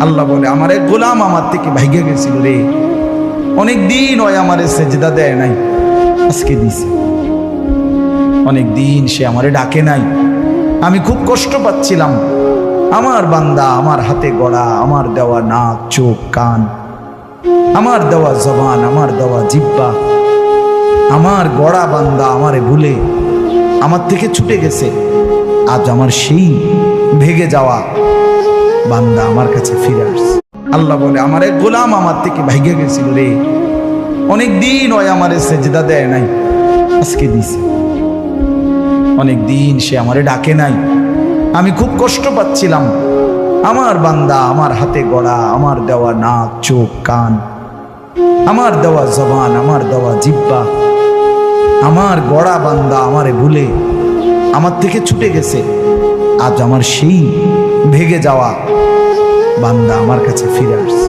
আল্লাহ বলে আমার এক গোলাম আমার থেকে ভাইগে গেছিল রে, অনেক দিন ওই আমারে সেজদা দেয় নাই, আজকে দিছে। অনেক দিন সে আমারে ডাকে নাই, আমি খুব কষ্ট পাচ্ছিলাম। আমার বান্দা আমার হাতে গড়া, আমার দেওয়া নাক চোখ কান, আমার দেওয়া জবান, আমার দেওয়া জিহ্বা, আমার গড়া বান্দা আমারে ভুলে আমার থেকে ছুটে গেছে। আজ আমার সেই ভেগে যাওয়া বান্দা আমার কাছে ফিরে আসছে। আল্লাহ বলে আমার এক গোলাম আমার থেকে ভাইগে গেছিল রে, অনেক দিন ওই আমারে সেজদা দেয় নাই, আজকে দিছে। অনেক দিন সে আমারে ডাকে নাই, আমি খুব কষ্ট পাচ্ছিলাম। আমার বান্দা আমার হাতে গড়া, আমার দেওয়া নাক চোখ কান, আমার দেওয়া জবান, আমার দেওয়া জিহ্বা, আমার গড়া বান্দা আমারে ভুলে আমার থেকে ছুটে গেছে। আজ আমার সেই ভেগে যাওয়া বান্দা আমার কাছে ফিরে আসছে।